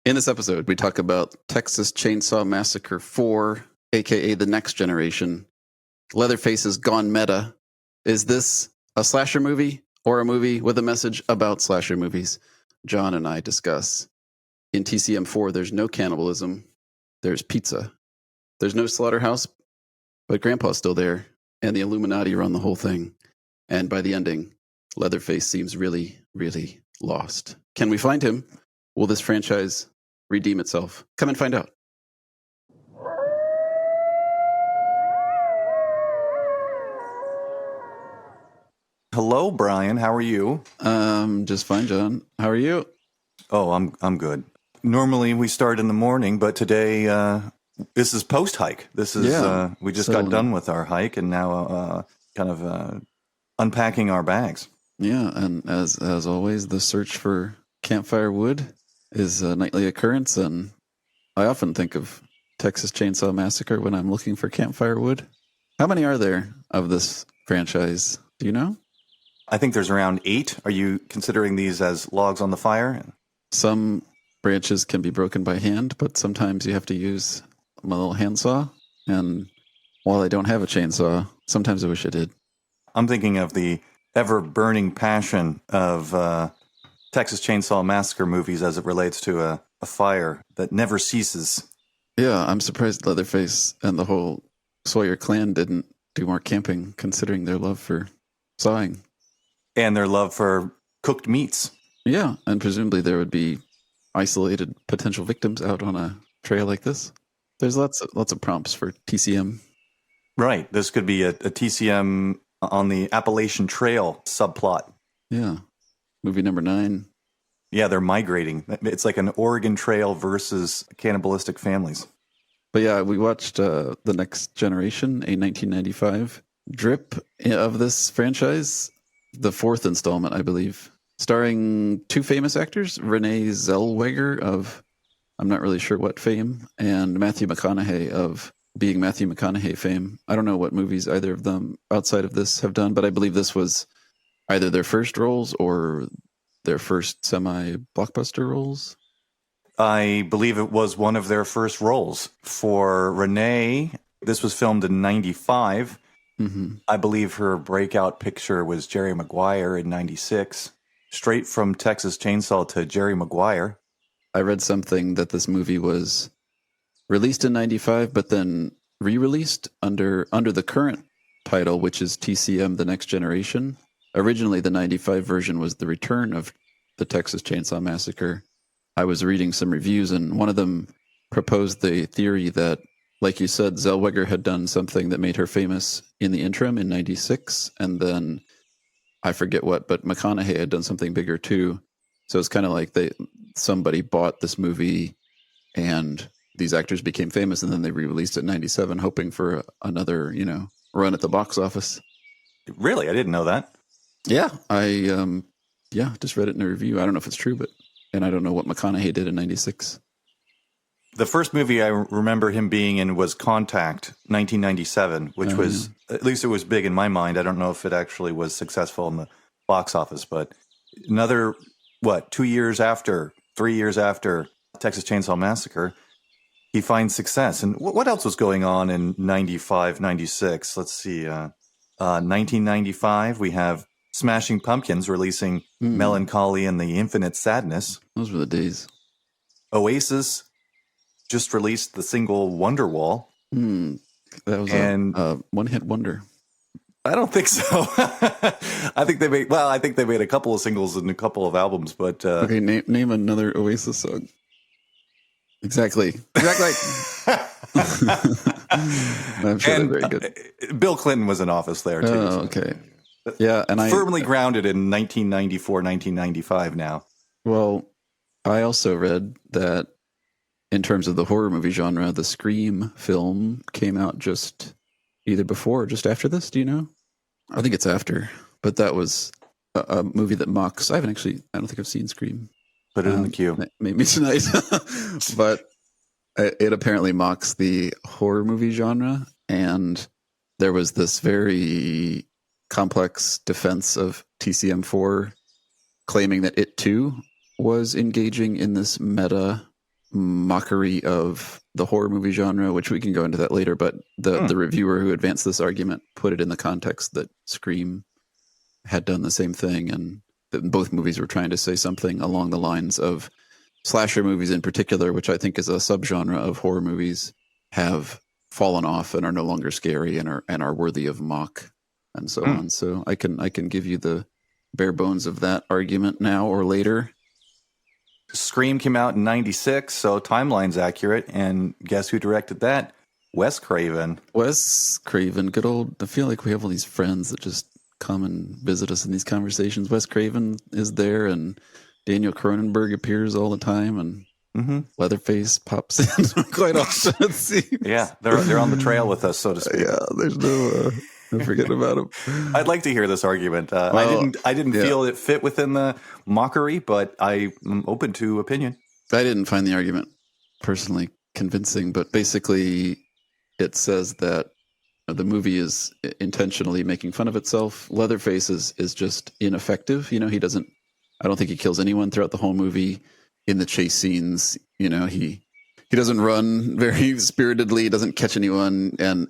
In this episode, we talk about Texas Chainsaw Massacre 4, aka The Next Generation. Leatherface has gone meta. Is this a slasher movie or a movie with a message about slasher movies? John and I discuss. In TCM 4, there's no cannibalism. There's pizza. There's no slaughterhouse, but Grandpa's still there, and the Illuminati run the whole thing. And by the ending, Leatherface seems really, really lost. Can we find him? Will this franchise redeem itself? Come and find out. Hello, Brian. How are you? Just fine, John. How are you? Oh, I'm good. Normally we start in the morning, but today this is post hike. This is we just got done with our hike, and now unpacking our bags. Yeah, and as always, the search for campfire wood is a nightly occurrence, and I often think of Texas Chainsaw Massacre when I'm looking for campfire wood. How many are there of this franchise? Do you know? I think there's around 8. Are you considering these as logs on the fire? Some branches can be broken by hand, but sometimes you have to use my little handsaw. And while I don't have a chainsaw, sometimes I wish I did. I'm thinking of the ever-burning passion of Texas Chainsaw Massacre movies as it relates to a fire that never ceases. Yeah, I'm surprised Leatherface and the whole Sawyer clan didn't do more camping, considering their love for sawing. And their love for cooked meats. Yeah, and presumably there would be isolated potential victims out on a trail like this. There's lots of prompts for TCM. Right. This could be a TCM on the Appalachian Trail subplot. Yeah. Movie number 9. Yeah, they're migrating. It's like an Oregon Trail versus cannibalistic families. But yeah, we watched The Next Generation, a 1995 drip of this franchise. The 4th installment, I believe, starring 2 famous actors, Renée Zellweger of I'm not really sure what fame, and Matthew McConaughey of being Matthew McConaughey fame. I don't know what movies either of them outside of this have done, but I believe this was either their first roles or their first semi-blockbuster roles. I believe it was one of their first roles. For Renée, this was filmed in 95. Mm-hmm. I believe her breakout picture was Jerry Maguire in 96. Straight from Texas Chainsaw to Jerry Maguire. I read something that this movie was released in 95, but then re-released under the current title, which is TCM The Next Generation. Originally, the 95 version was the return of the Texas Chainsaw Massacre. I was reading some reviews, and one of them proposed the theory that, like you said, Zellweger had done something that made her famous in the interim in 96, and then I forget what, but McConaughey had done something bigger too. So it's kind of like somebody bought this movie and these actors became famous, and then they re-released it in 97, hoping for another, run at the box office. Really? I didn't know that. Yeah, I just read it in a review. I don't know if it's true, and I don't know what McConaughey did in 96. The first movie I remember him being in was Contact, 1997, which was, at least it was big in my mind. I don't know if it actually was successful in the box office, but another, 3 years after Texas Chainsaw Massacre, he finds success. And what else was going on in 95, 96? Let's see. 1995, we have Smashing Pumpkins releasing Melancholy and the Infinite Sadness. Those were the days. Oasis just released the single Wonderwall. That was a one-hit wonder. I don't think so. I think they made a couple of singles and a couple of albums, but okay, name another Oasis song. Exactly. I'm sure they're very good. Bill Clinton was in office there too. Oh, okay. Yeah, and firmly grounded in 1994, 1995 now. Well, I also read that in terms of the horror movie genre, the Scream film came out just either before or just after this. Do you know? I think it's after, but that was a movie that mocks. I don't think I've seen Scream. Put it in the queue. Maybe tonight. But it apparently mocks the horror movie genre, and there was this very complex defense of TCM4 claiming that it too was engaging in this meta mockery of the horror movie genre, which we can go into that later. But the reviewer who advanced this argument put it in the context that Scream had done the same thing, and that both movies were trying to say something along the lines of slasher movies in particular, which I think is a subgenre of horror movies, have fallen off and are no longer scary and are worthy of mock and so on. So I can give you the bare bones of that argument now or later. Scream came out in 96, so timeline's accurate. And guess who directed that? Wes Craven. Wes Craven, good old. I feel like we have all these friends that just come and visit us in these conversations. Wes Craven is there, and Daniel Cronenberg appears all the time, and Leatherface pops in quite often. It seems. Yeah, they're on the trail with us, so to speak. Yeah, there's no forget about him. I'd like to hear this argument. I didn't feel it fit within the mockery, but I'm open to opinion. I didn't find the argument personally convincing, but basically it says that the movie is intentionally making fun of itself. Leatherface is just ineffective. You know, he doesn't, I don't think he kills anyone throughout the whole movie. In the chase scenes, you know, he doesn't run very spiritedly, he doesn't catch anyone. And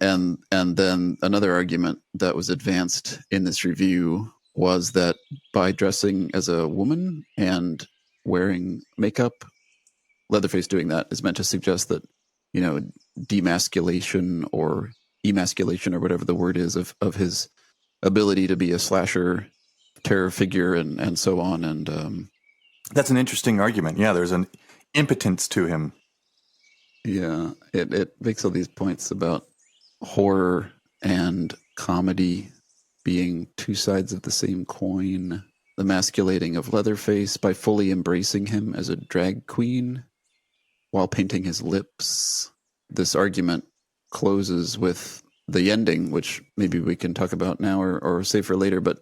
then another argument that was advanced in this review was that by dressing as a woman and wearing makeup, Leatherface doing that is meant to suggest that, you know, demasculation or emasculation or whatever the word is of his ability to be a slasher terror figure and so on. And that's an interesting argument. Yeah, there's an impotence to him. Yeah, it makes all these points about horror and comedy being two sides of the same coin. The emasculating of Leatherface by fully embracing him as a drag queen while painting his lips. This argument closes with the ending, which maybe we can talk about now or save for later, but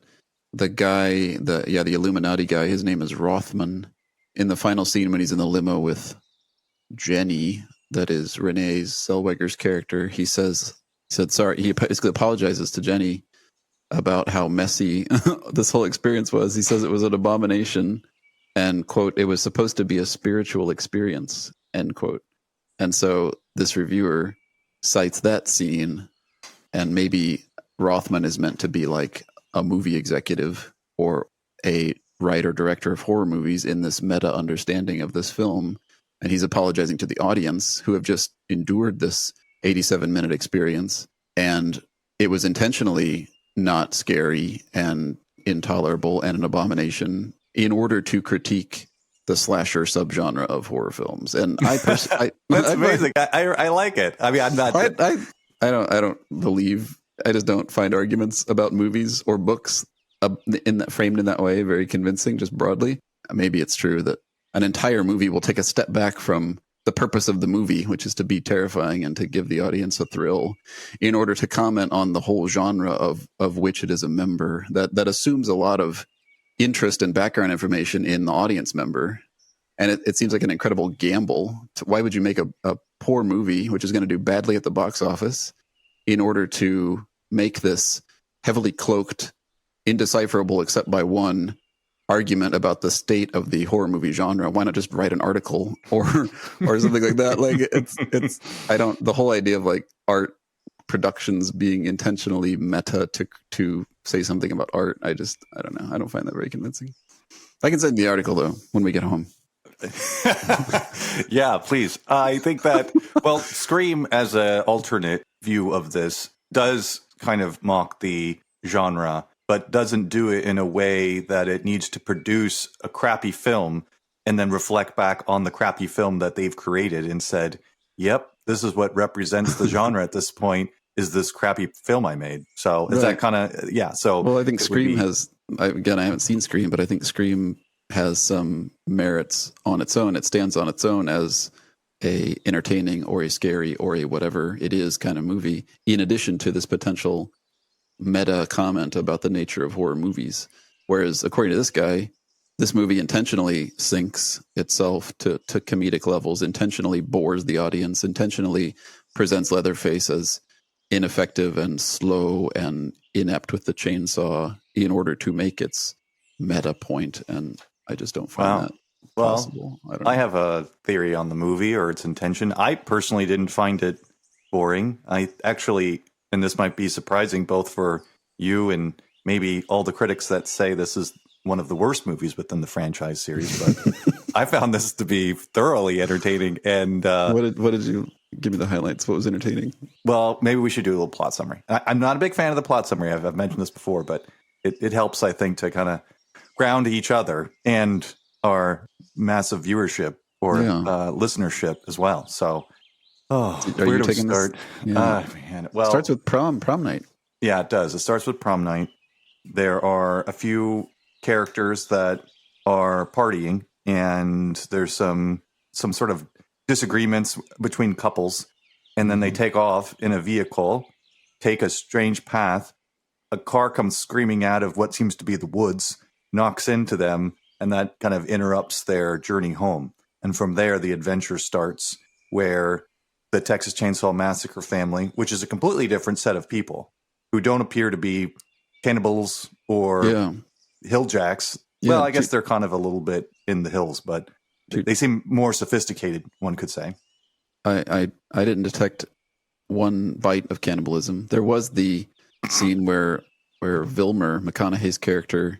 the guy, the Illuminati guy, his name is Rothman. In the final scene when he's in the limo with Jenny, that is Renée Zellweger's character, he said sorry. He basically apologizes to Jenny about how messy this whole experience was. He says it was an abomination and, quote, it was supposed to be a spiritual experience, end quote. And so this reviewer cites that scene, and maybe Rothman is meant to be like a movie executive or a writer director of horror movies in this meta understanding of this film. And he's apologizing to the audience who have just endured this 87-minute experience. And it was intentionally not scary and intolerable and an abomination in order to critique the slasher subgenre of horror films. And I personally, that's amazing. I like it. I mean, I'm not. I don't believe. I just don't find arguments about movies or books framed in that way very convincing, just broadly. Maybe it's true that an entire movie will take a step back from the purpose of the movie, which is to be terrifying and to give the audience a thrill, in order to comment on the whole genre of which it is a member. That assumes a lot of interest and background information in the audience member. And it seems like an incredible gamble. Why would you make a poor movie, which is going to do badly at the box office, in order to make this heavily cloaked, indecipherable except by one argument about the state of the horror movie genre? Why not just write an article or something like that? Like the whole idea of like art productions being intentionally meta to say something about art. I don't know. I don't find that very convincing. I can send the article though when we get home. Yeah, please. I think that, well, Scream as an alternate view of this does kind of mock the genre, but doesn't do it in a way that it needs to produce a crappy film and then reflect back on the crappy film that they've created and said, yep, this is what represents the genre at this point, is this crappy film I made. So is that kind of, yeah. So, well, I think Scream I haven't seen Scream, but I think Scream has some merits on its own. It stands on its own as a entertaining or a scary or a whatever it is kind of movie, in addition to this potential meta comment about the nature of horror movies. Whereas according to this guy, this movie intentionally sinks itself to comedic levels, intentionally bores the audience, intentionally presents Leatherface as ineffective and slow and inept with the chainsaw in order to make its meta point. And I just don't find that Well, possible. I don't know. I have a theory on the movie or its intention. I personally didn't find it boring. I actually, and this might be surprising both for you and maybe all the critics that say this is one of the worst movies within the franchise series, but I found this to be thoroughly entertaining. And What did you give me the highlights? What was entertaining? well, maybe we should do a little plot summary. I'm not a big fan of the plot summary. I've mentioned this before, but it helps, I think, to kind of ground each other and our massive viewership or listenership as well. So, where do we start? Man. Well, it starts with prom night. Yeah, it does. It starts with prom night. There are a few characters that are partying, and there's some sort of disagreements between couples, and then they take off in a vehicle, take a strange path. A car comes screaming out of what seems to be the woods, knocks into them, and that kind of interrupts their journey home. And from there, the adventure starts, where the Texas Chainsaw Massacre family, which is a completely different set of people who don't appear to be cannibals or hilljacks. Yeah, well, I guess they're kind of a little bit in the hills, but they seem more sophisticated, one could say. I didn't detect one bite of cannibalism. There was the scene where Vilmer, McConaughey's character,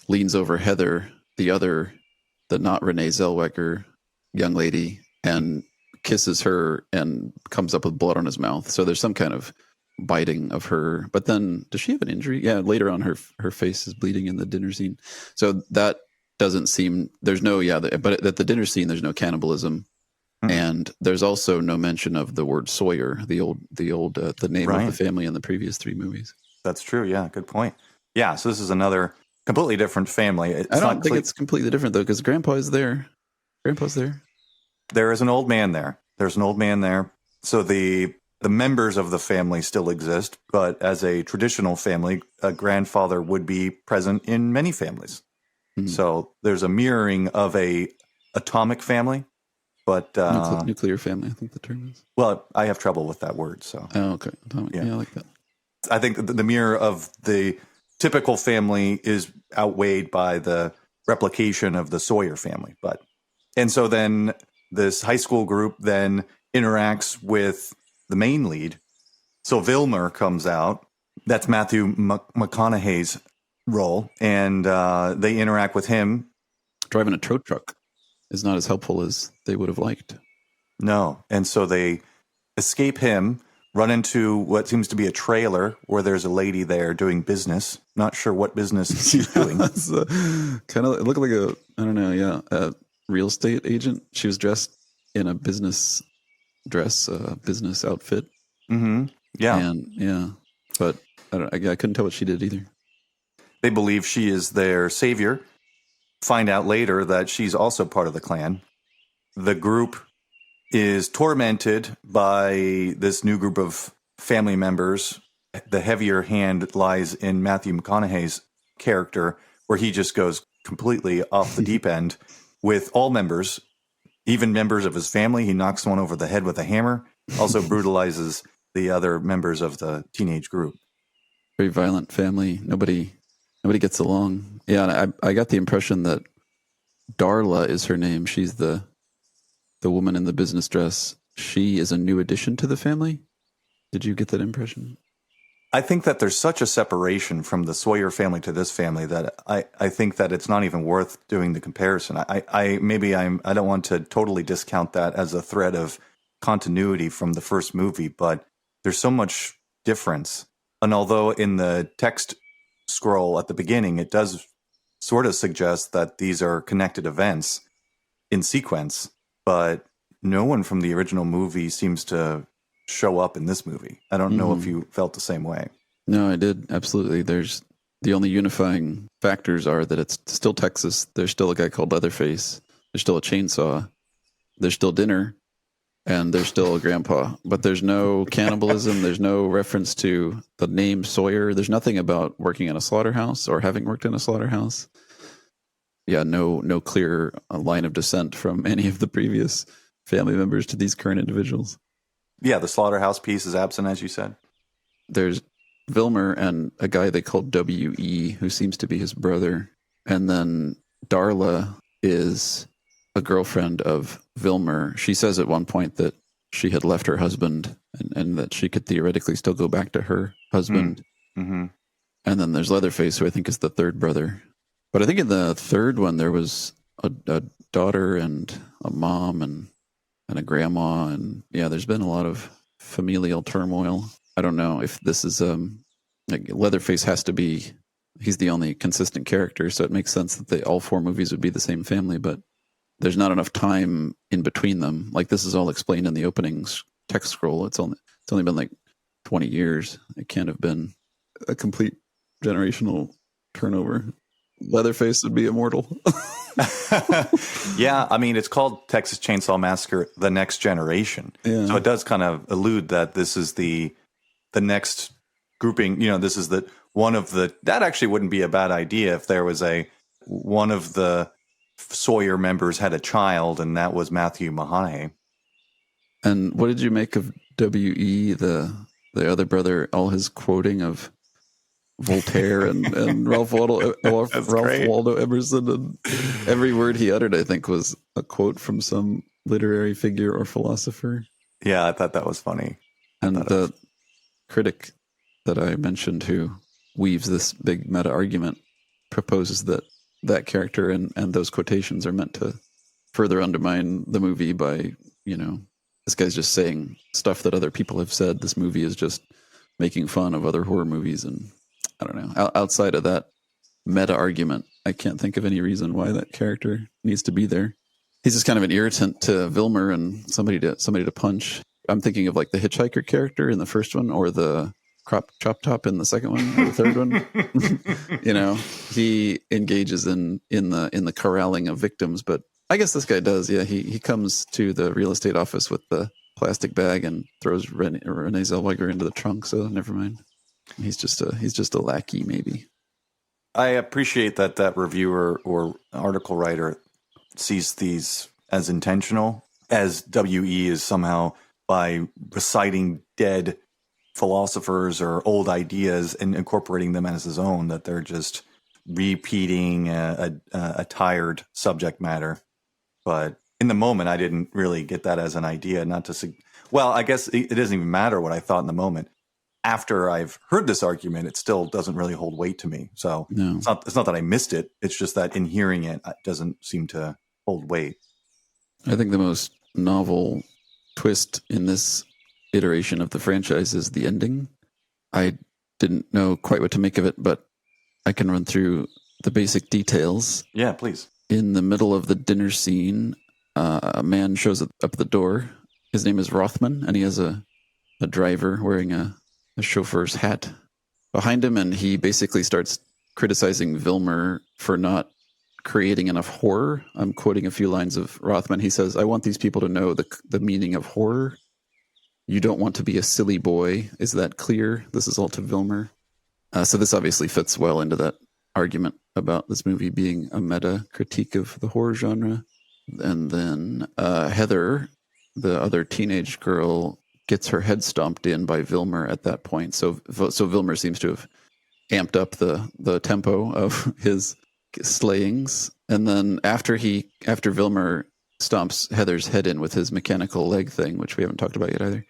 leans over Heather, the not Renée Zellweger young lady, and kisses her and comes up with blood on his mouth. So there's some kind of biting of her. But then, does she have an injury? Yeah, later on, her face is bleeding in the dinner scene. So that doesn't seem. There's no but at the dinner scene, there's no cannibalism, and there's also no mention of the word Sawyer, the name of the family in the previous 3 movies. That's true. Yeah, good point. Yeah, so this is another completely different family. I don't think it's completely different though, because Grandpa is there. Grandpa's there. There is an old man there. There's an old man there. So the members of the family still exist, but as a traditional family, a grandfather would be present in many families. Mm-hmm. So there's a mirroring of a atomic family, but nuclear family, I think the term is. Well, I have trouble with that word. So okay, atomic. Yeah, I like that. I think the mirror of the typical family is outweighed by the replication of the Sawyer family, and so then this high school group then interacts with the main lead. So Vilmer comes out. That's Matthew McConaughey's role. And they interact with him. Driving a tow truck is not as helpful as they would have liked. No. And so they escape him, run into what seems to be a trailer where there's a lady there doing business. Not sure what business she's doing. Kind of, it looked like a real estate agent. She was dressed in a business dress, business outfit. Mm-hmm. Yeah. But I couldn't tell what she did either. They believe she is their savior. Find out later that she's also part of the clan. The group is tormented by this new group of family members. The heavier hand lies in Matthew McConaughey's character, where he just goes completely off the deep end with all members, even members of his family. He knocks one over the head with a hammer, also brutalizes the other members of the teenage group. Very violent family. Nobody gets along. Yeah, and I got the impression that Darla is her name. She's the woman in the business dress. She is a new addition to the family. Did you get that impression? I think that there's such a separation from the Sawyer family to this family that I think that it's not even worth doing the comparison. I don't want to totally discount that as a thread of continuity from the first movie, but there's so much difference. And although in the text scroll at the beginning, it does sort of suggest that these are connected events in sequence, but no one from the original movie seems to show up in this movie. I don't know if you felt the same way. No, I did. Absolutely. There's the only unifying factors are that it's still Texas. There's still a guy called Leatherface. There's still a chainsaw. There's still dinner. And there's still a grandpa. But there's no cannibalism. There's no reference to the name Sawyer. There's nothing about working in a slaughterhouse or having worked in a slaughterhouse. Yeah, no clear line of descent from any of the previous family members to these current individuals. Yeah, the slaughterhouse piece is absent, as you said. There's Vilmer and a guy they called W.E., who seems to be his brother. And then Darla is a girlfriend of Vilmer. She says at one point that she had left her husband and that she could theoretically still go back to her husband. Mm-hmm. And then there's Leatherface, who I think is the third brother. But I think in the third one, there was a daughter and a mom and a grandma. And yeah, there's been a lot of familial turmoil. I don't know if this is, like Leatherface has to be, he's the only consistent character. So it makes sense that all four movies would be the same family, but there's not enough time in between them. Like this is all explained in the opening text scroll. It's only been like 20 years. It can't have been a complete generational turnover. Leatherface would be immortal. Yeah, I mean, it's called Texas Chainsaw Massacre: The Next Generation. Yeah. So it does kind of allude that this is the next grouping. You know, this is that actually wouldn't be a bad idea if there was one of the Sawyer members had a child, and that was Matthew McConaughey. And what did you make of W.E., the other brother, all his quoting of Voltaire and Ralph Waldo Emerson, and every word he uttered, I think, was a quote from some literary figure or philosopher. Yeah, I thought that was funny. And the critic that I mentioned, who weaves this big meta argument, proposes that character and those quotations are meant to further undermine the movie by, this guy's just saying stuff that other people have said. This movie is just making fun of other horror movies. And I don't know, outside of that meta argument, I can't think of any reason why that character needs to be there. He's just kind of an irritant to Vilmer and somebody to punch. I'm thinking of like the hitchhiker character in the first one, or the chop top in the second one, or the third one. He engages in the corralling of victims, but I guess this guy does. Yeah, he comes to the real estate office with the plastic bag and throws Renée Zellweger into the trunk. So never mind. He's just a lackey, maybe. I appreciate that reviewer or article writer sees these as intentional, as W.E. is somehow, by reciting dead philosophers or old ideas and incorporating them as his own, that they're just repeating a tired subject matter. But in the moment, I didn't really get that as an idea. Well, I guess it doesn't even matter what I thought in the moment. After I've heard this argument, it still doesn't really hold weight to me. So no. It's not that I missed it. It's just that in hearing it, it doesn't seem to hold weight. I think the most novel twist in this iteration of the franchise is the ending. I didn't know quite what to make of it, but I can run through the basic details. Yeah, please. In the middle of the dinner scene, a man shows up at the door. His name is Rothman, and he has a driver wearing a chauffeur's hat behind him, and he basically starts criticizing Vilmer for not creating enough horror. I'm quoting a few lines of Rothman. He says, "I want these people to know the meaning of horror. You don't want to be a silly boy. Is that clear?" This is all to Vilmer. So this obviously fits well into that argument about this movie being a meta critique of the horror genre. And then Heather, the other teenage girl, gets her head stomped in by Vilmer at that point. So Vilmer seems to have amped up the tempo of his slayings. And then after Vilmer stomps Heather's head in with his mechanical leg thing, which we haven't talked about yet either,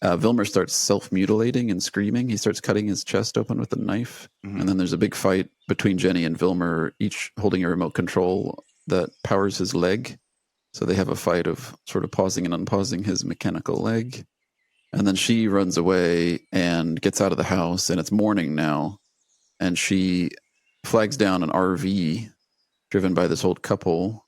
Vilmer starts self-mutilating and screaming. He starts cutting his chest open with a knife. Mm-hmm. And then there's a big fight between Jenny and Vilmer, each holding a remote control that powers his leg. So they have a fight of sort of pausing and unpausing his mechanical leg. And then she runs away and gets out of the house, and it's morning now. And she flags down an RV driven by this old couple.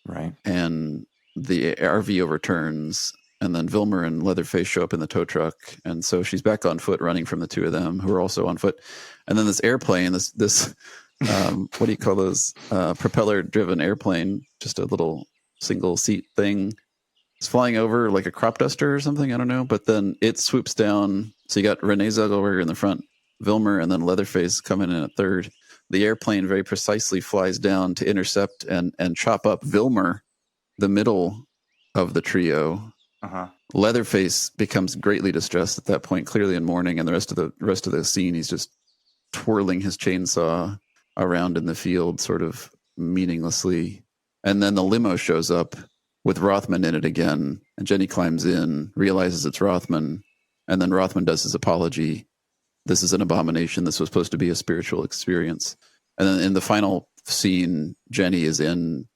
Right. And the RV overturns, and then Vilmer and Leatherface show up in the tow truck. And so she's back on foot, running from the two of them, who are also on foot. And then this airplane, this what do you call those? Propeller-driven airplane, just a little single-seat thing. It's flying over like a crop duster or something, I don't know. But then it swoops down. So you got Renée Zellweger in the front, Vilmer, and then Leatherface coming in at third. The airplane very precisely flies down to intercept and chop up Vilmer, the middle of the trio. Uh-huh. Leatherface becomes greatly distressed at that point, clearly in mourning, and the rest of the scene, he's just twirling his chainsaw around in the field, sort of meaninglessly. And then the limo shows up with Rothman in it again, and Jenny climbs in, realizes it's Rothman, and then Rothman does his apology. This is an abomination. This was supposed to be a spiritual experience. And then in the final scene, Jenny is in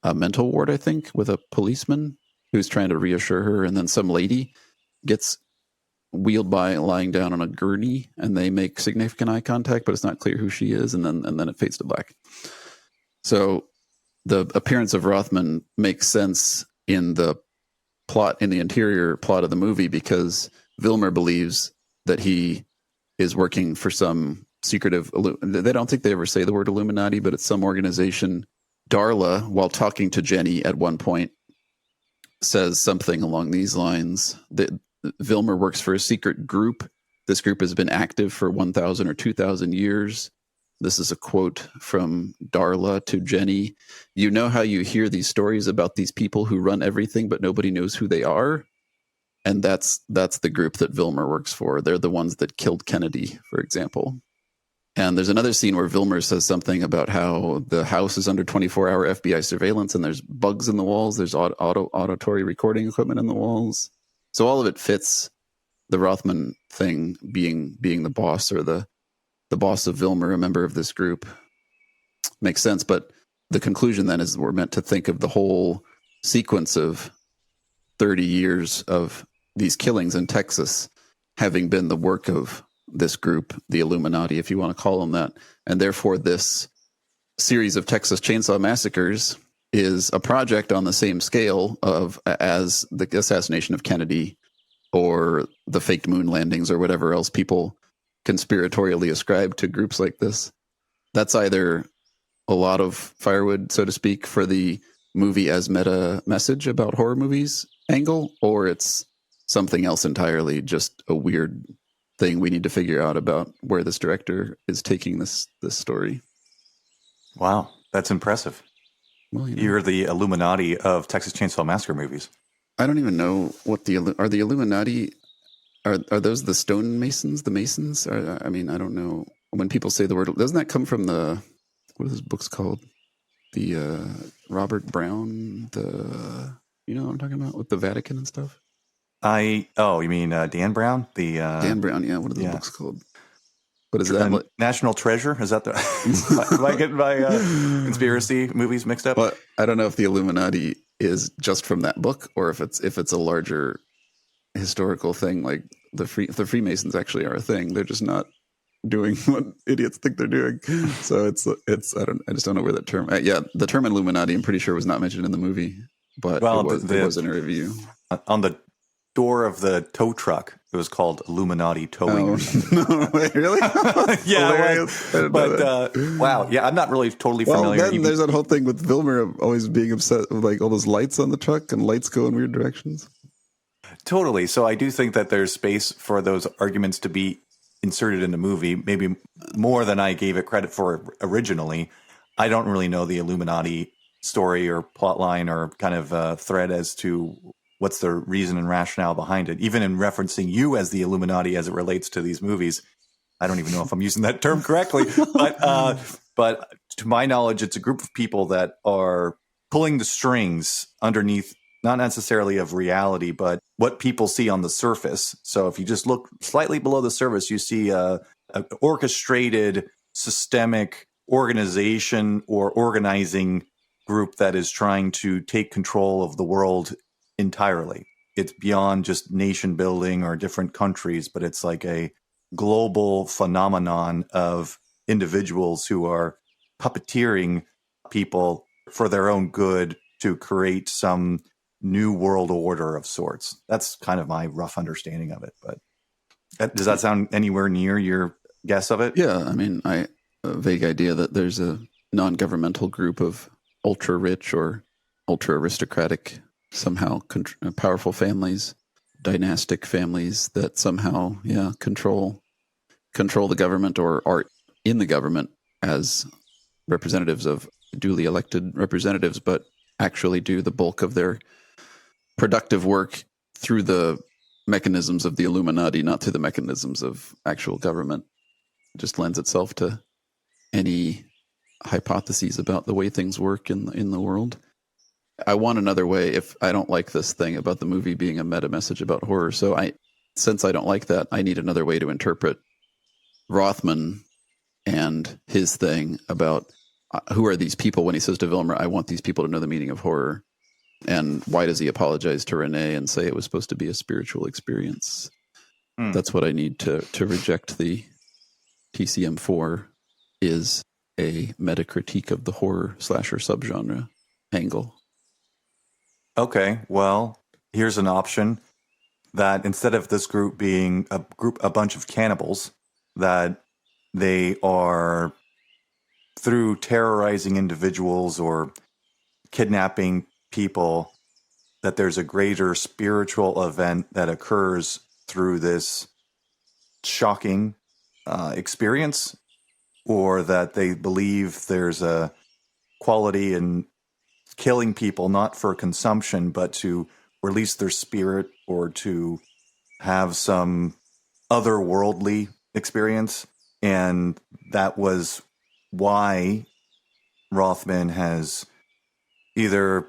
a mental ward, I think, with a policeman who's trying to reassure her. And then some lady gets wheeled by lying down on a gurney, and they make significant eye contact, but it's not clear who she is. And then it fades to black. So the appearance of Rothman makes sense in the plot, in the interior plot of the movie, because Vilmer believes that he is working for some secretive, they don't think they ever say the word Illuminati, but it's some organization. Darla, while talking to Jenny at one point, says something along these lines, that Vilmer works for a secret group. This group has been active for 1,000 or 2,000 years. This is a quote from Darla to Jenny. You know how you hear these stories about these people who run everything, but nobody knows who they are? And that's the group that Vilmer works for. They're the ones that killed Kennedy, for example. And there's another scene where Vilmer says something about how the house is under 24-hour FBI surveillance, and there's bugs in the walls. There's auditory recording equipment in the walls. So all of it fits the Rothman thing, being the boss, or the boss of Vilmer, a member of this group. Makes sense. But the conclusion then is we're meant to think of the whole sequence of 30 years of these killings in Texas having been the work of this group, the Illuminati, if you want to call them that. And therefore, this series of Texas Chainsaw Massacres is a project on the same scale as the assassination of Kennedy or the faked moon landings or whatever else people conspiratorially ascribe to groups like this. That's either a lot of firewood, so to speak, for the movie as meta message about horror movies angle, or it's something else entirely, just a weird thing we need to figure out about where this director is taking this story. Wow, that's impressive. Well, You're the Illuminati of Texas Chainsaw Massacre movies. I don't even know what are the Illuminati. Are those the stonemasons, the Masons? I mean, I don't know. When people say the word, doesn't that come from what are those books called? The Robert Brown, you know what I'm talking about, with the Vatican and stuff? You mean Dan Brown? Dan Brown, yeah. What are those books called? What is that? National Treasure? Is that the? Am I getting my conspiracy movies mixed up? Well, I don't know if the Illuminati is just from that book, or if it's a larger historical thing. Like the Freemasons actually are a thing. They're just not doing what idiots think they're doing. So I just don't know where that term. The term Illuminati, I'm pretty sure, was not mentioned in the movie, but it was in a review. On the door of the tow truck, it was called Illuminati Towing. Oh, no, wait, really? Yeah, wow. Yeah, I'm not really totally familiar. Well, then there's that whole thing with Vilmer always being upset with like all those lights on the truck, and lights go in weird directions. Totally. So I do think that there's space for those arguments to be inserted in the movie, maybe more than I gave it credit for originally. I don't really know the Illuminati story or plot line or kind of thread as to what's the reason and rationale behind it. Even in referencing you as the Illuminati as it relates to these movies, I don't even know if I'm using that term correctly. But to my knowledge, it's a group of people that are pulling the strings underneath, not necessarily of reality, but what people see on the surface. So if you just look slightly below the surface, you see an orchestrated, systemic organization or organizing group that is trying to take control of the world entirely. It's beyond just nation building or different countries, but it's like a global phenomenon of individuals who are puppeteering people for their own good to create some new world order of sorts. That's kind of my rough understanding of it. But does that sound anywhere near your guess of it? Yeah, I mean, a vague idea that there's a non-governmental group of ultra-rich or ultra-aristocratic, somehow powerful families, dynastic families that somehow, control the government or are in the government as representatives of duly elected representatives, but actually do the bulk of their productive work through the mechanisms of the Illuminati, not through the mechanisms of actual government. It just lends itself to any hypotheses about the way things work in the world. I want another way if I don't like this thing about the movie being a meta message about horror. So since I don't like that, I need another way to interpret Rothman and his thing about who are these people when he says to Vilmer, I want these people to know the meaning of horror. And why does he apologize to Renée and say it was supposed to be a spiritual experience? That's what I need to reject the TCM4 is a meta critique of the horror slasher subgenre angle. Okay, well, here's an option that instead of this group being a bunch of cannibals, that they are, through terrorizing individuals or kidnapping people, that there's a greater spiritual event that occurs through this shocking experience, or that they believe there's a quality in killing people not for consumption but to release their spirit or to have some otherworldly experience. And that was why Rothman has either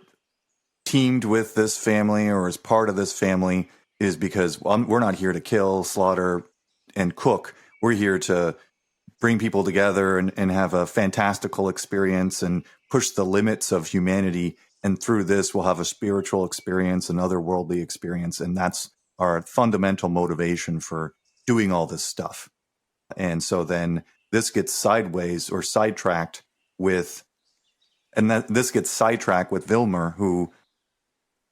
teamed with this family or is part of this family, is because we're not here to kill, slaughter, and cook. We're here to bring people together and have a fantastical experience and push the limits of humanity. And through this, we'll have a spiritual experience, an otherworldly experience. And that's our fundamental motivation for doing all this stuff. And so then this gets sideways or sidetracked with, this gets sidetracked with Vilmer, who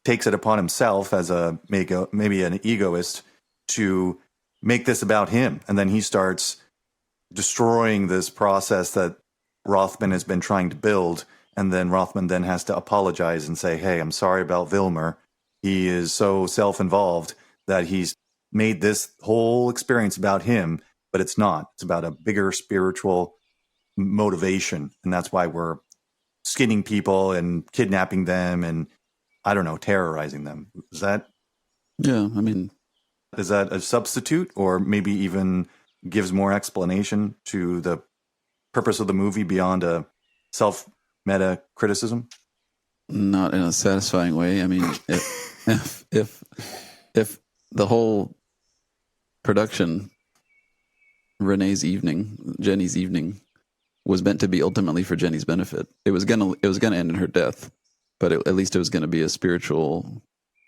takes it upon himself as maybe an egoist to make this about him. And then he starts destroying this process that Rothman has been trying to build. And then Rothman then has to apologize and say, hey, I'm sorry about Vilmer. He is so self-involved that he's made this whole experience about him, but it's not. It's about a bigger spiritual motivation. And that's why we're skinning people and kidnapping them and, I don't know, terrorizing them. Is that? Yeah, I mean, is that a substitute, or maybe even gives more explanation to the purpose of the movie beyond a self-meta criticism? Not in a satisfying way. I mean, if the whole production, Jenny's evening, was meant to be ultimately for Jenny's benefit, it was gonna end in her death, but at least it was gonna be a spiritual,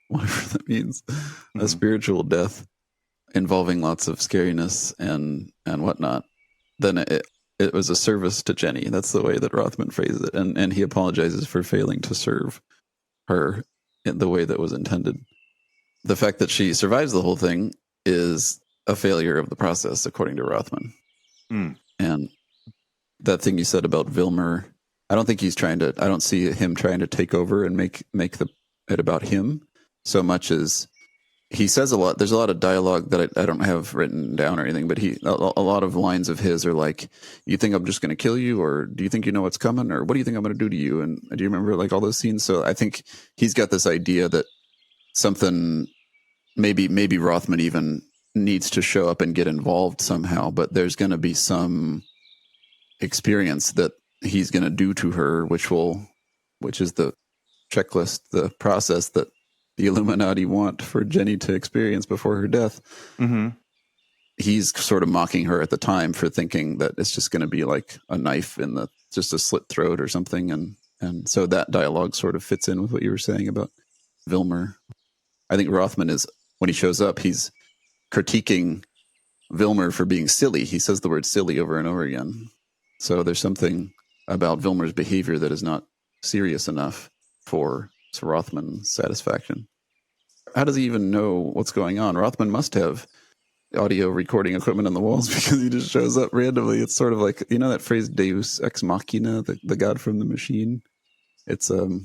whatever that means, a spiritual death involving lots of scariness and whatnot. Then it was a service to Jenny. That's the way that Rothman phrased it, and he apologizes for failing to serve her in the way that was intended. The fact that she survives the whole thing is a failure of the process, according to Rothman. And that thing you said about Vilmer, I don't see him trying to take over and make it about him so much as he says a lot. There's a lot of dialogue that I don't have written down or anything, but a lot of lines of his are like, you think I'm just going to kill you? Or do you think you know what's coming? Or what do you think I'm going to do to you? And do you remember like all those scenes? So I think he's got this idea that something, maybe Rothman even needs to show up and get involved somehow, but there's going to be some experience that he's going to do to her, which is the checklist, the process that the Illuminati want for Jenny to experience before her death. Mm-hmm. He's sort of mocking her at the time for thinking that it's just going to be like a knife in just a slit throat or something. And so that dialogue sort of fits in with what you were saying about Vilmer. I think Rothman when he shows up, he's critiquing Vilmer for being silly. He says the word silly over and over again. So there's something about Vilmer's behavior that is not serious enough for Rothman's satisfaction. How does he even know what's going on? Rothman must have audio recording equipment on the walls because he just shows up randomly. It's sort of like, you know that phrase Deus ex machina, the god from the machine? It's a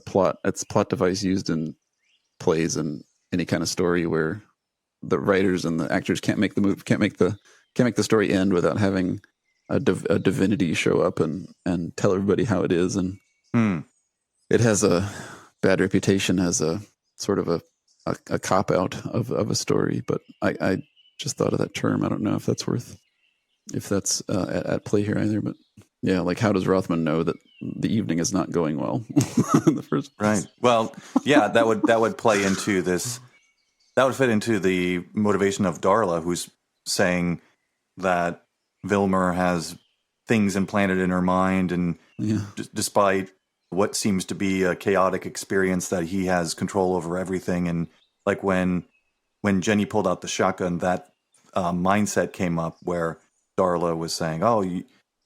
plot device used in plays and any kind of story where the writers and the actors can't make the story end without having a divinity show up and tell everybody how it is. And it has a bad reputation as a sort of a cop out of a story, but I just thought of that term. I don't know if that's at play here either, but yeah, like how does Rothman know that the evening is not going well in the first place. Right. Well, yeah, that would play into this. That would fit into the motivation of Darla, who's saying that Vilmer has things implanted in her mind, and despite what seems to be a chaotic experience, that he has control over everything. And like when Jenny pulled out the shotgun, that mindset came up where Darla was saying, "Oh,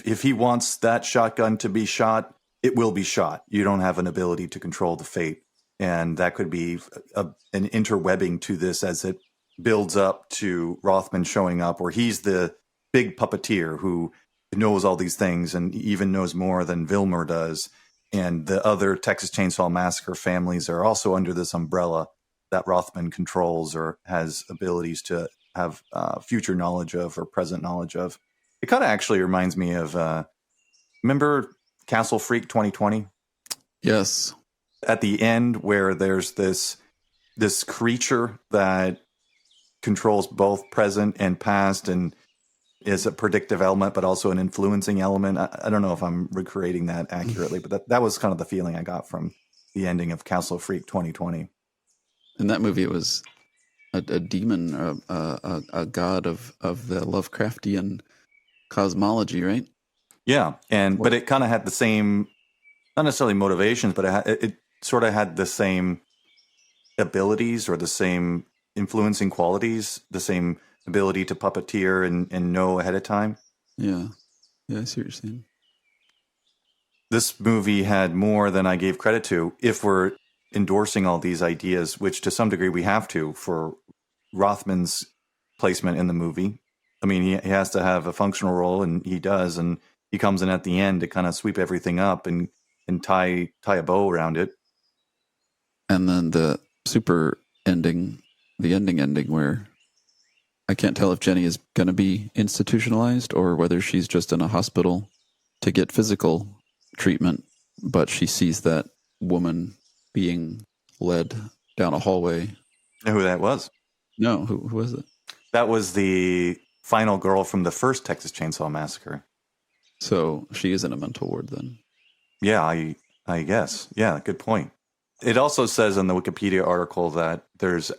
if he wants that shotgun to be shot, it will be shot. You don't have an ability to control the fate." And that could be an interwebbing to this as it builds up to Rothman showing up, where he's the big puppeteer who knows all these things and even knows more than Vilmer does. And the other Texas Chainsaw Massacre families are also under this umbrella that Rothman controls or has abilities to have future knowledge of or present knowledge of. It kind of actually reminds me of, remember Castle Freak 2020? Yes. At the end, where there's this creature that controls both present and past and is a predictive element, but also an influencing element. I don't know if I'm recreating that accurately, but that was kind of the feeling I got from the ending of Castle Freak 2020. In that movie, it was a demon, a god of the Lovecraftian cosmology, right? Yeah, but it kind of had the same, not necessarily motivations, but it sort of had the same abilities or the same influencing qualities, the same ability to puppeteer and know ahead of time. Yeah, I see what you're saying. This movie had more than I gave credit to, if we're endorsing all these ideas, which to some degree we have to for Rothman's placement in the movie. I mean, he has to have a functional role, and he does, and he comes in at the end to kind of sweep everything up and tie a bow around it. And then the super ending, the ending where I can't tell if Jenny is going to be institutionalized or whether she's just in a hospital to get physical treatment, but she sees that woman being led down a hallway. You know who that was? No, who was it? That was the final girl from the first Texas Chainsaw Massacre. So she is in a mental ward then. Yeah, I guess. Yeah, good point. It also says in the Wikipedia article that there's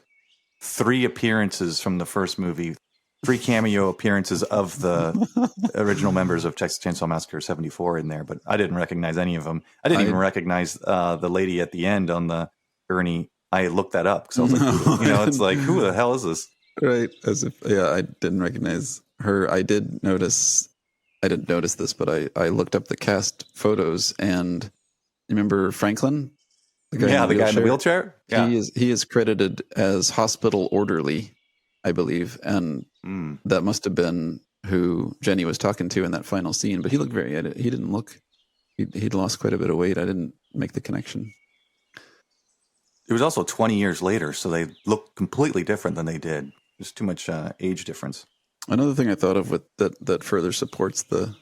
3 appearances from the first movie, 3 cameo appearances of the original members of Texas Chainsaw Massacre 74 in there, but I didn't recognize any of them. I didn't even recognize the lady at the end on the gurney. I looked that up because I was like, it's like, who the hell is this? Right. As if, I didn't recognize her. I didn't notice this, but I looked up the cast photos, and remember Franklin? The guy in the wheelchair? Yeah. He is credited as hospital orderly, I believe. And that must have been who Jenny was talking to in that final scene. But he looked he didn't look, he'd lost quite a bit of weight. I didn't make the connection. It was also 20 years later, so they look completely different than they did. There's too much age difference. Another thing I thought of with that further supports the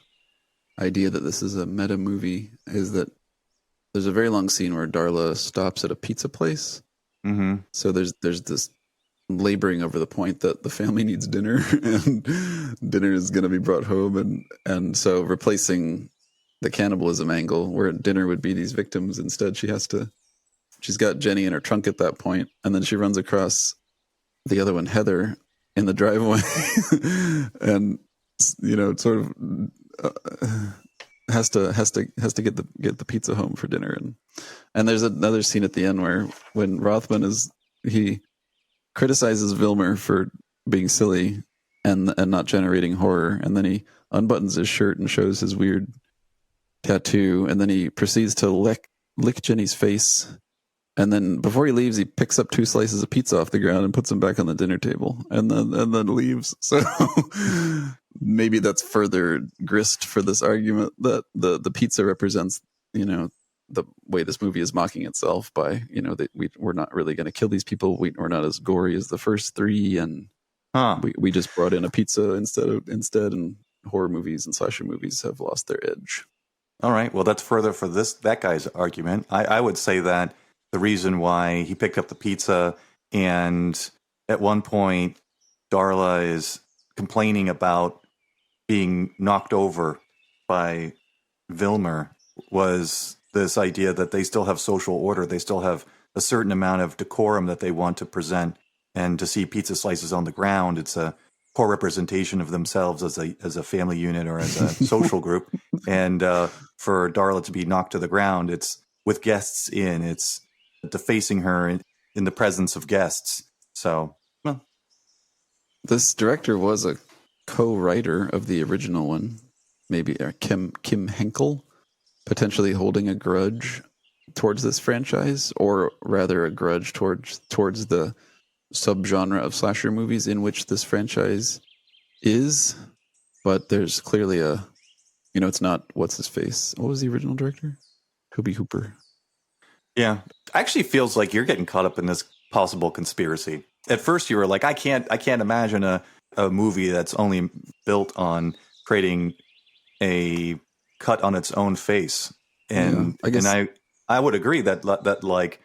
idea that this is a meta movie is that there's a very long scene where Darla stops at a pizza place. Mm-hmm. So there's this laboring over the point that the family needs dinner, and dinner is going to be brought home, and so replacing the cannibalism angle where dinner would be these victims, instead she's got Jenny in her trunk at that point, and then she runs across the other one, Heather, in the driveway, and sort of has to get the pizza home for dinner, and there's another scene at the end where when Rothman he criticizes Vilmer for being silly and not generating horror, and then he unbuttons his shirt and shows his weird tattoo, and then he proceeds to lick Jenny's face. And then before he leaves, he picks up 2 slices of pizza off the ground and puts them back on the dinner table, and then leaves. So maybe that's further grist for this argument that the pizza represents, the way this movie is mocking itself by, that we're not really going to kill these people. We're not as gory as the first 3, and we just brought in a pizza instead, and horror movies and slasher movies have lost their edge. All right. Well, that's further for that guy's argument. I would say that the reason why he picked up the pizza, and at one point Darla is complaining about being knocked over by Vilmer was this idea that they still have social order. They still have a certain amount of decorum that they want to present. And to see pizza slices on the ground, it's a poor representation of themselves as a family unit or as a social group. And for Darla to be knocked to the ground, it's with guests in. It's defacing her in the presence of guests. So, well. This director was a co-writer of the original one, maybe Kim Henkel, potentially holding a grudge towards this franchise, or rather a grudge towards the subgenre of slasher movies in which this franchise is. But there's clearly it's not what's his face. What was the original director? Tobe Hooper. Yeah, actually feels like you're getting caught up in this possible conspiracy. At first, you were like, I can't imagine a movie that's only built on creating a cut on its own face. And I guess, and I would agree that like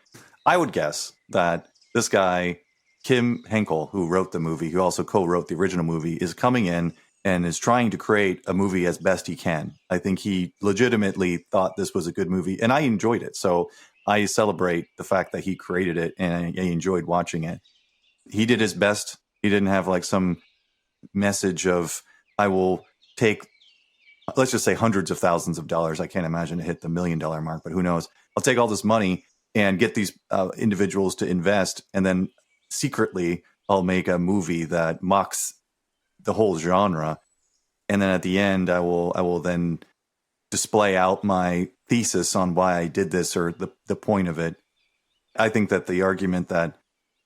I would guess that this guy Kim Henkel, who wrote the movie, who also co-wrote the original movie, is coming in and is trying to create a movie as best he can. I think he legitimately thought this was a good movie, and I enjoyed it. So I celebrate the fact that he created it, and I enjoyed watching it. He did his best. He didn't have like some message of, I will take, let's just say hundreds of thousands of dollars. I can't imagine it hit the $1 million mark, but who knows? I'll take all this money and get these individuals to invest, and then secretly I'll make a movie that mocks the whole genre. And then at the end, I will then display out my thesis on why I did this, or the point of it. I think that the argument that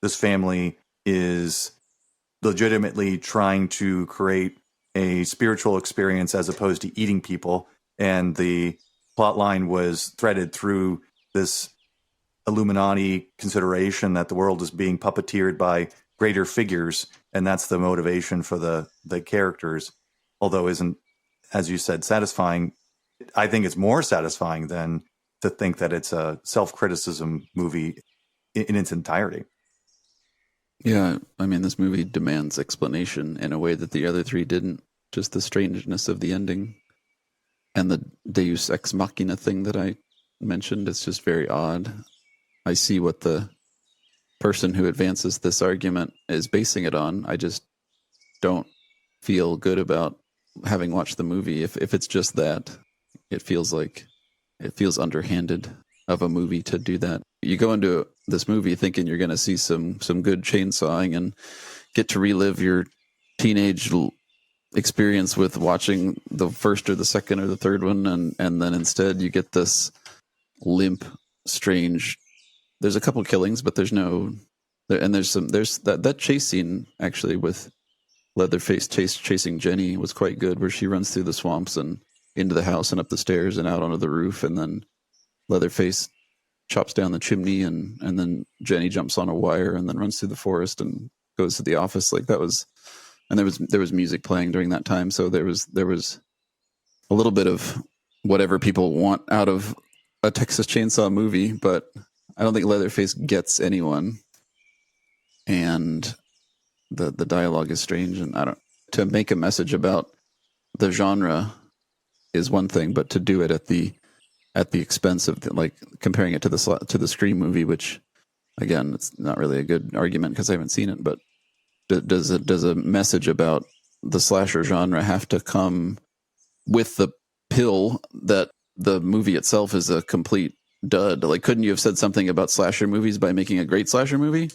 this family is legitimately trying to create a spiritual experience as opposed to eating people, and the plot line was threaded through this Illuminati consideration that the world is being puppeteered by greater figures, and that's the motivation for the characters, although isn't, as you said, satisfying. I think it's more satisfying than to think that it's a self-criticism movie in its entirety. Yeah, I mean, this movie demands explanation in a way that the other three didn't. Just the strangeness of the ending and the Deus Ex Machina thing that I mentioned. It's just very odd. I see what the person who advances this argument is basing it on. I just don't feel good about having watched the movie. If it's just that, it feels underhanded of a movie to do that. You go into this movie thinking you're going to see some good chainsawing and get to relive your teenage experience with watching the first or the second or the third one, and then instead you get this limp, strange. There's a couple killings, but there's that chase scene actually with Leatherface chasing Jenny was quite good, where she runs through the swamps and into the house and up the stairs and out onto the roof, and then Leatherface chops down the chimney, and then Jenny jumps on a wire and then runs through the forest and goes to the office. Like that was, and there was music playing during that time, so there was a little bit of whatever people want out of a Texas Chainsaw movie, but I don't think Leatherface gets anyone, and the dialogue is strange, and to make a message about the genre is one thing, but to do it at the expense of like comparing it to the Scream movie, which again, it's not really a good argument because I haven't seen it, but does a message about the slasher genre have to come with the pill that the movie itself is a complete dud? Like, couldn't you have said something about slasher movies by making a great slasher movie?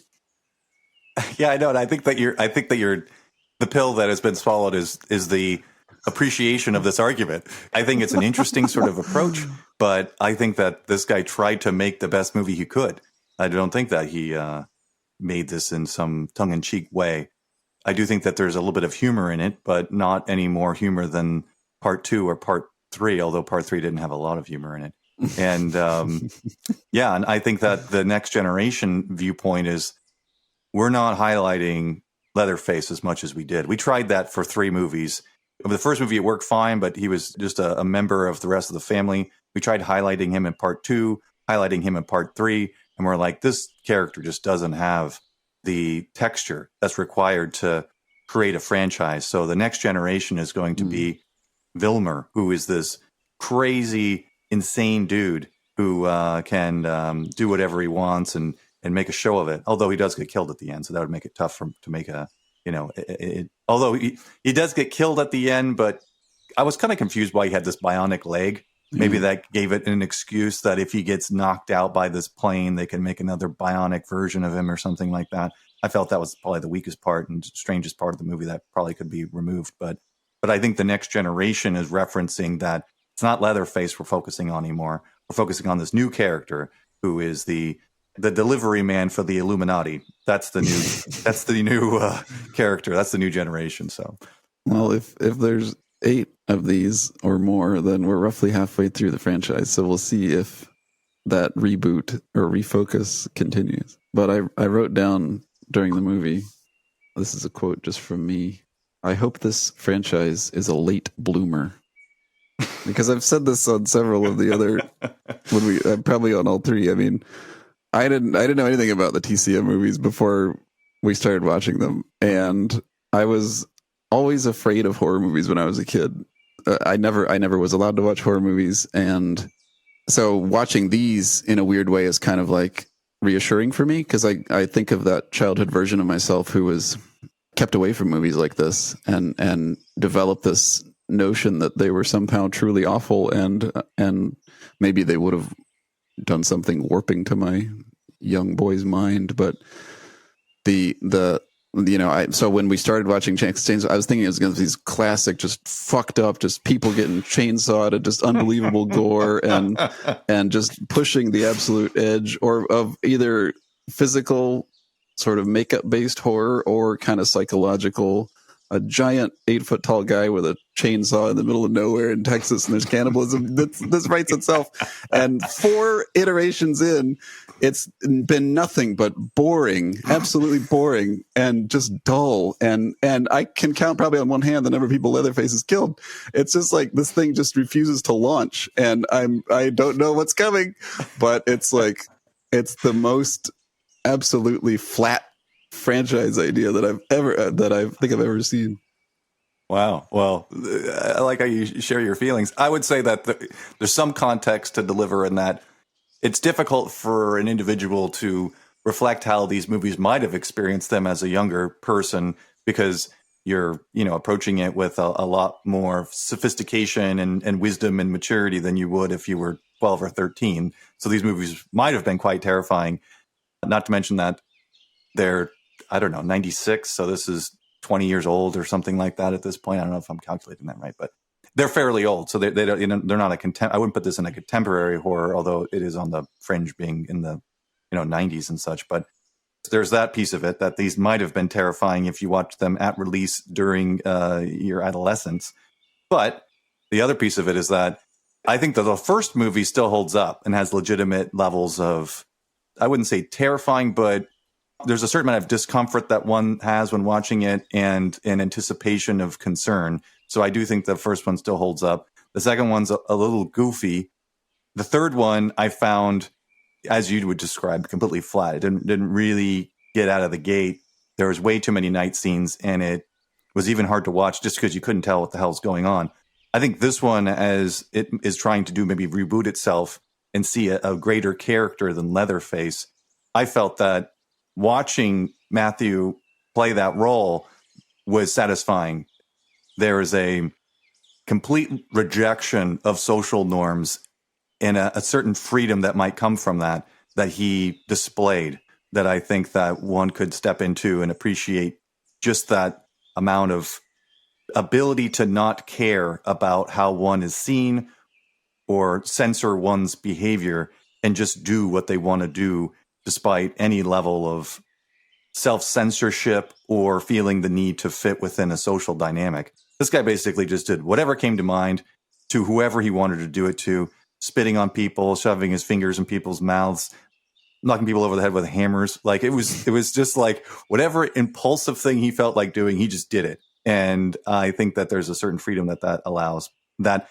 Yeah, I know. And I think that the pill that has been swallowed is the appreciation of this argument. I think it's an interesting sort of approach, but I think that this guy tried to make the best movie he could. I don't think that he made this in some tongue-in-cheek way. I do think that there's a little bit of humor in it, but not any more humor than part 2 or part 3, although part 3 didn't have a lot of humor in it. And yeah, and I think that the next generation viewpoint is we're not highlighting Leatherface as much as we did. We tried that for 3 movies. The first movie, it worked fine, but he was just a member of the rest of the family. We tried highlighting him in part 2, highlighting him in part 3, and we're like, this character just doesn't have the texture that's required to create a franchise. So the next generation is going to be Vilmer, who is this crazy, insane dude who can do whatever he wants and make a show of it. Although he does get killed at the end, so that would make it tough to make a, although he does get killed at the end, but I was kind of confused why he had this bionic leg. Maybe that gave it an excuse that if he gets knocked out by this plane, they can make another bionic version of him or something like that. I felt that was probably the weakest part and strangest part of the movie that probably could be removed. But I think the next generation is referencing that it's not Leatherface we're focusing on anymore. We're focusing on this new character who is the delivery man for the Illuminati. That's the new character. That's the new generation. So, well, if there's 8 of these or more, then we're roughly halfway through the franchise. So we'll see if that reboot or refocus continues. But I wrote down during the movie, this is a quote just from me, I hope this franchise is a late bloomer. Because I've said this on several of the other, probably on all 3. I mean, I didn't know anything about the TCM movies before we started watching them. And I was always afraid of horror movies when I was a kid. I never was allowed to watch horror movies, and so watching these in a weird way is kind of like reassuring for me, because I think of that childhood version of myself who was kept away from movies like this and developed this notion that they were somehow truly awful, and maybe they would have done something warping to my young boy's mind. But so when we started watching Chainsaw, I was thinking it was going to be these classic, just fucked up, just people getting chainsawed and just unbelievable gore and just pushing the absolute edge, or of either physical sort of makeup based horror or kind of psychological. A giant 8-foot tall guy with a chainsaw in the middle of nowhere in Texas, and there's cannibalism. This writes itself. And 4 iterations in, it's been nothing but boring, absolutely boring, and just dull. And I can count probably on one hand the number of people Leatherface has killed. It's just like this thing just refuses to launch, and I don't know what's coming, but it's like it's the most absolutely flat franchise idea that I think I've ever seen. Wow. Well, I like how you share your feelings. I would say that there's some context to deliver in that it's difficult for an individual to reflect how these movies might have experienced them as a younger person, because you're, approaching it with a lot more sophistication and wisdom and maturity than you would if you were 12 or 13. So these movies might have been quite terrifying, not to mention that they're, 96. So this is 20 years old or something like that at this point. I don't know if I'm calculating that right, but they're fairly old. So they don't, they're not I wouldn't put this in a contemporary horror, although it is on the fringe being in the, 90s and such. But there's that piece of it, that these might have been terrifying if you watched them at release during your adolescence. But the other piece of it is that I think that the first movie still holds up and has legitimate levels of, I wouldn't say terrifying, but there's a certain amount of discomfort that one has when watching it, and an anticipation of concern. So I do think the first one still holds up. The second one's a little goofy. The third one I found, as you would describe, completely flat. It didn't really get out of the gate. There was way too many night scenes, and it was even hard to watch just because you couldn't tell what the hell's going on. I think this one, as it is trying to do, maybe reboot itself and see a greater character than Leatherface, I felt that watching Matthew play that role was satisfying. There is a complete rejection of social norms and a certain freedom that might come from that he displayed, that I think that one could step into and appreciate, just that amount of ability to not care about how one is seen or censor one's behavior and just do what they want to do despite any level of self-censorship or feeling the need to fit within a social dynamic. This guy basically just did whatever came to mind to whoever he wanted to do it to, spitting on people, shoving his fingers in people's mouths, knocking people over the head with hammers. Like it was just like whatever impulsive thing he felt like doing, he just did it. And I think that there's a certain freedom that allows. That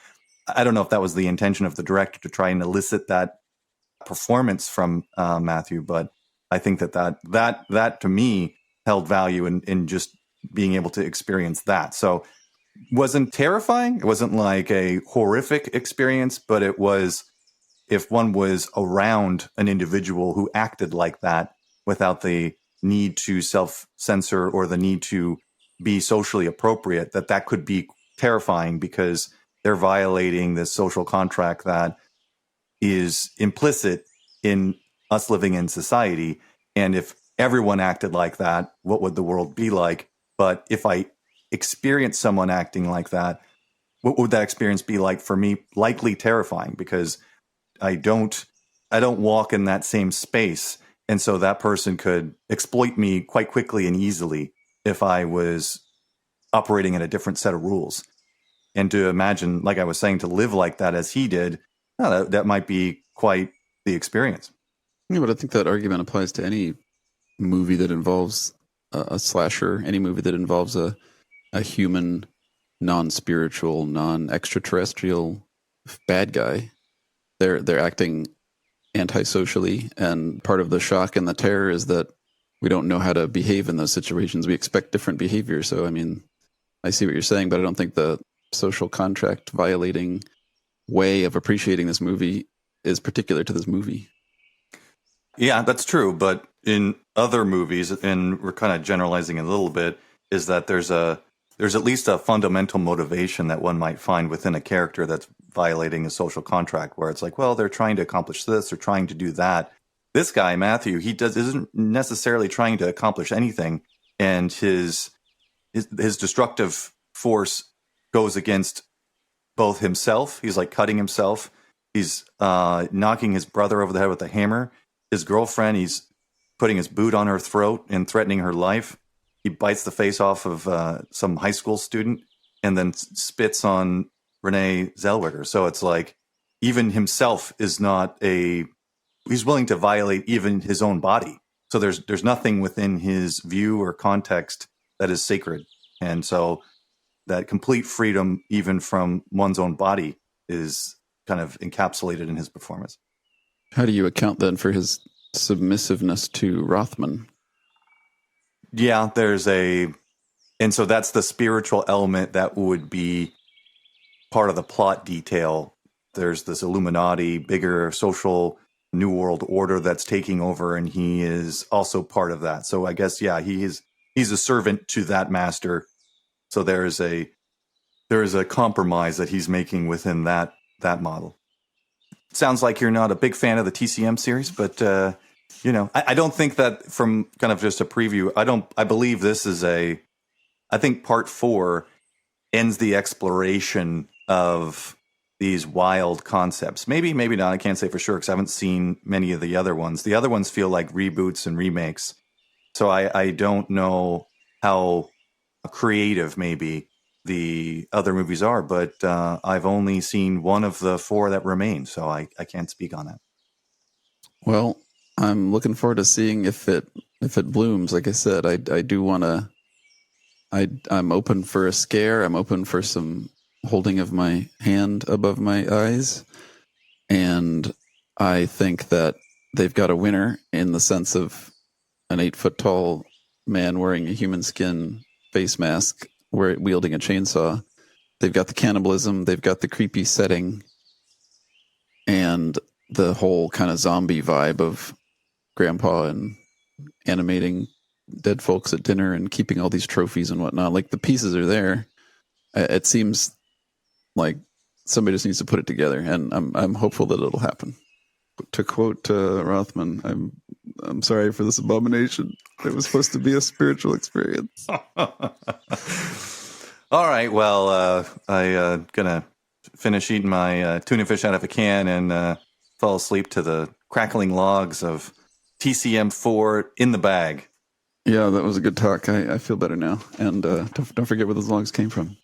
I don't know if that was the intention of the director to try and elicit that performance from Matthew, but I think that to me held value in just being able to experience that. So it wasn't terrifying. It wasn't like a horrific experience, but it was if one was around an individual who acted like that without the need to self-censor or the need to be socially appropriate, that could be terrifying because they're violating this social contract that is implicit in us living in society. And if everyone acted like that, what would the world be like? But if I experience someone acting like that, what would that experience be like for me? Likely terrifying, because I don't walk in that same space. And so that person could exploit me quite quickly and easily if I was operating in a different set of rules. And to imagine, like I was saying, to live like that as he did, that might be quite the experience. Yeah, but I think that argument applies to any movie that involves a slasher, any movie that involves a human, non-spiritual, non-extraterrestrial bad guy. They're acting antisocially, and part of the shock and the terror is that we don't know how to behave in those situations. We expect different behavior. So, I mean, I see what you're saying, but I don't think the social contract violating way of appreciating this movie is particular to this movie. Yeah, that's true. But in other movies, and we're kind of generalizing a little bit, is that there's at least a fundamental motivation that one might find within a character that's violating a social contract, where it's like, well, they're trying to accomplish this, they're trying to do that. This guy, Matthew, isn't necessarily trying to accomplish anything, and his destructive force goes against both himself. He's like cutting himself. He's knocking his brother over the head with a hammer. His girlfriend, he's putting his boot on her throat and threatening her life. He bites the face off of some high school student and then spits on Renée Zellweger. So it's like even himself is he's willing to violate even his own body. So there's nothing within his view or context that is sacred. And so that complete freedom, even from one's own body, is kind of encapsulated in his performance. How do you account then for his submissiveness to Rothman? Yeah, and so that's the spiritual element that would be part of the plot detail. There's this Illuminati, bigger social New World Order that's taking over, and he is also part of that. So I guess, yeah, he's a servant to that master. So there is a compromise that he's making within that model. Sounds like you're not a big fan of the TCM series, but I don't think that, from kind of just a preview, I believe this is I think part 4 ends the exploration of these wild concepts. Maybe not. I can't say for sure because I haven't seen many of the other ones. The other ones feel like reboots and remakes. So I don't know how creative maybe the other movies are, but I've only seen one of the 4 that remain, so I can't speak on that. Well, I'm looking forward to seeing if it blooms. Like I said, I do want to. I'm open for a scare. I'm open for some holding of my hand above my eyes, and I think that they've got a winner in the sense of an 8-foot tall man wearing a human skin face mask, wielding a chainsaw. They've got the cannibalism. They've got the creepy setting, and the whole kind of zombie vibe of Grandpa and animating dead folks at dinner and keeping all these trophies and whatnot. Like, the pieces are there. It seems like somebody just needs to put it together, and I'm hopeful that it'll happen. To quote Rothman, I'm sorry for this abomination. It was supposed to be a spiritual experience. All right. Well, I gonna finish eating my tuna fish out of a can and fall asleep to the crackling logs of TCM 4 in the bag. Yeah, that was a good talk. I feel better now. And don't forget where those logs came from.